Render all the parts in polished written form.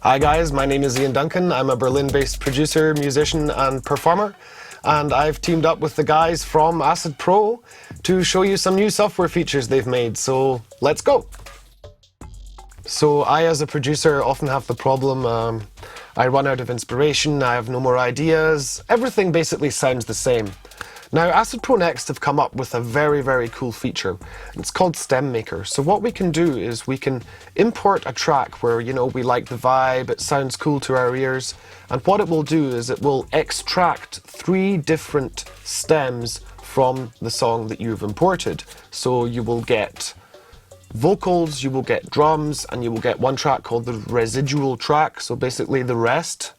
Hi guys, my name is Ian Duncan. I'm a Berlin-based producer, musician and performer, and I've teamed up with the guys from Acid Pro to show you some new software features they've made, so let's go! So I, as a producer, often have the problem I run out of inspiration, I have no more ideas, everything basically sounds the same. Now, Acid Pro Next have come up with a very, very cool feature. It's called Stem Maker. So what we can do is we can import a track where, you know, we like the vibe, it sounds cool to our ears, and what it will do is it will extract 3 different stems from the song that you've imported. So you will get vocals, you will get drums, and you will get one track called the residual track, so basically the rest.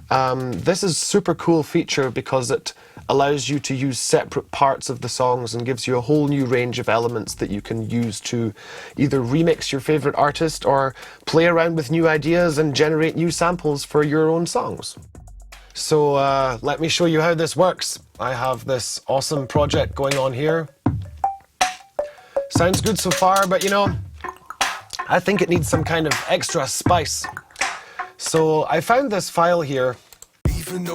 This is a super cool feature because it allows you to use separate parts of the songs and gives you a whole new range of elements that you can use to either remix your favorite artist or play around with new ideas and generate new samples for your own songs. So let me show you how this works. I have this awesome project going on here. Sounds good so far, but you know, I think it needs some kind of extra spice. So I found this file here. And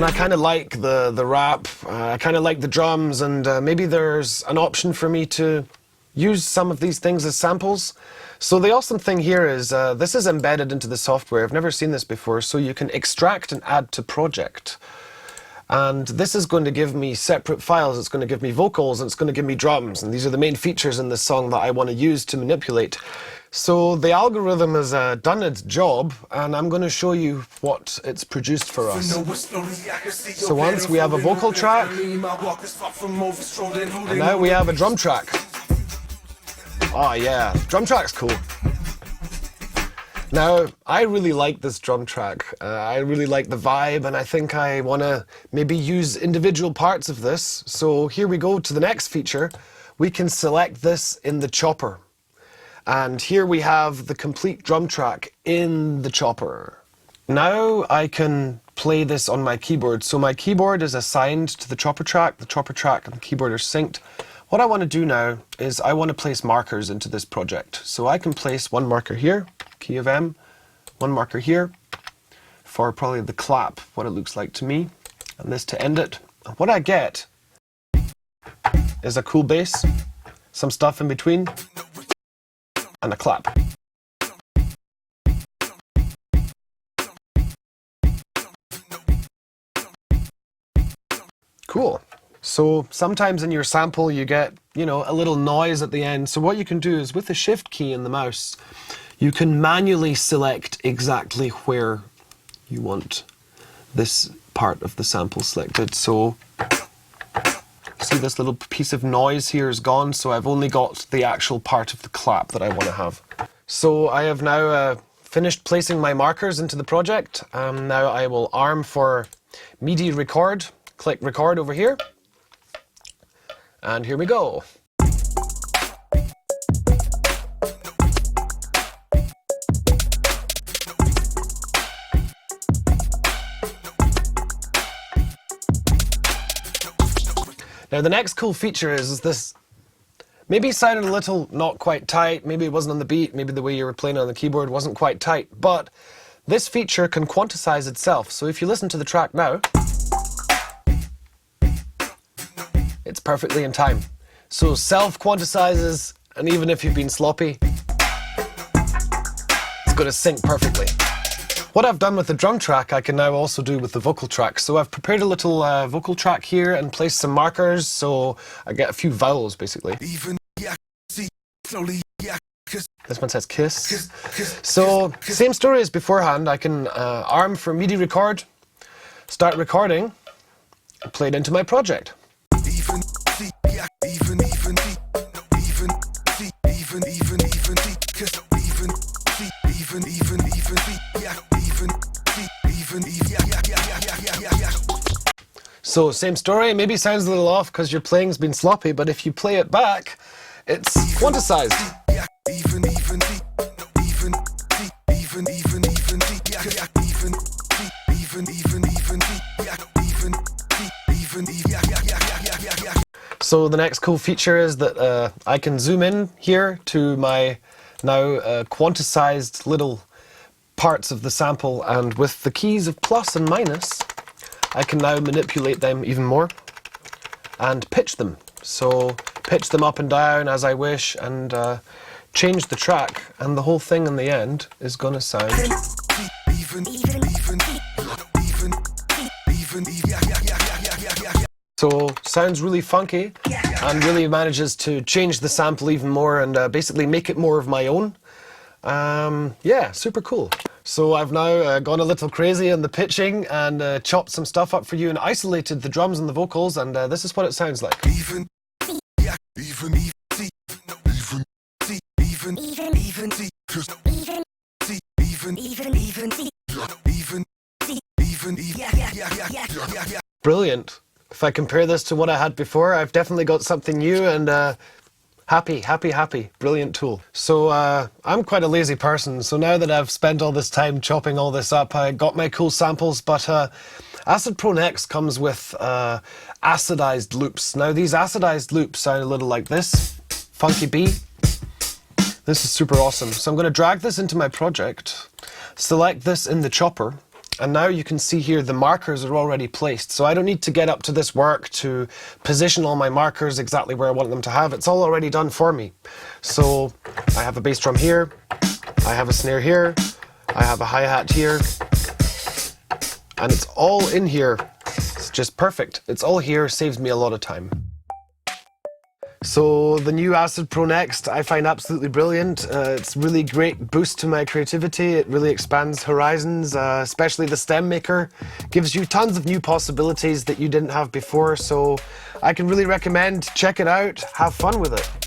I kind of like the rap, I kind of like the drums, and maybe there's an option for me to use some of these things as samples. So the awesome thing here is this is embedded into the software. I've never seen this before, so you can extract and add to project. And this is going to give me separate files. It's going to give me vocals and it's going to give me drums, and these are the main features in this song that I want to use to manipulate. So the algorithm has done its job, and I'm going to show you what it's produced for us. So once we have a vocal track, and now we have a drum track. Oh yeah, drum track's cool. Now, I really like this drum track. I really like the vibe, and I think I want to maybe use individual parts of this. So here we go to the next feature. We can select this in the chopper. And here we have the complete drum track in the chopper. Now I can play this on my keyboard. So my keyboard is assigned to the chopper track and the keyboard are synced. What I want to do now is I want to place markers into this project. So I can place one marker here, key of M, one marker here for probably the clap, what it looks like to me, and this to end it. And what I get is a cool bass, some stuff in between, and a clap. Cool. So sometimes in your sample you get, you know, a little noise at the end. So what you can do is with the shift key in the mouse, you can manually select exactly where you want this part of the sample selected. So see, this little piece of noise here is gone, so I've only got the actual part of the clap that I want to have. So I have now finished placing my markers into the project. Now I will arm for MIDI record, click record over here, and here we go. Now the next cool feature is this maybe sounded a little not quite tight, maybe it wasn't on the beat, maybe the way you were playing on the keyboard wasn't quite tight, but this feature can quantize itself. So if you listen to the track now, it's perfectly in time. So self-quantizes, and even if you've been sloppy, it's going to sync perfectly. What I've done with the drum track, I can now also do with the vocal track. So I've prepared a little vocal track here and placed some markers, so I get a few vowels basically. This one says kiss. So same story as beforehand. I can arm for MIDI record, start recording, and play it into my project. So same story, maybe sounds a little off because your playing's been sloppy, but if you play it back, it's quantized. So the next cool feature is that I can zoom in here to my now quantized little parts of the sample, and with the keys of plus and minus, I can now manipulate them even more and pitch them. So pitch them up and down as I wish, and change the track, and the whole thing in the end is gonna sound so sounds really funky and really manages to change the sample even more and basically make it more of my own. Yeah, super cool. So I've now gone a little crazy on the pitching and chopped some stuff up for you and isolated the drums and the vocals, and this is what it sounds like. Brilliant. If I compare this to what I had before, I've definitely got something new, and happy. Brilliant tool. So I'm quite a lazy person, so now that I've spent all this time chopping all this up, I got my cool samples, but Acid Pro Next comes with acidized loops. Now these acidized loops sound a little like this, funky beat. This is super awesome. So I'm going to drag this into my project, select this in the chopper, and now you can see here the markers are already placed. So I don't need to get up to this work to position all my markers exactly where I want them to have. It's all already done for me. So I have a bass drum here, I have a snare here, I have a hi-hat here, and it's all in here. It's just perfect. It's all here, saves me a lot of time. So the new Acid Pro Next I find absolutely brilliant. It's really great boost to my creativity. It really expands horizons, especially the stem maker. Gives you tons of new possibilities that you didn't have before, so I can really recommend check it out, have fun with it.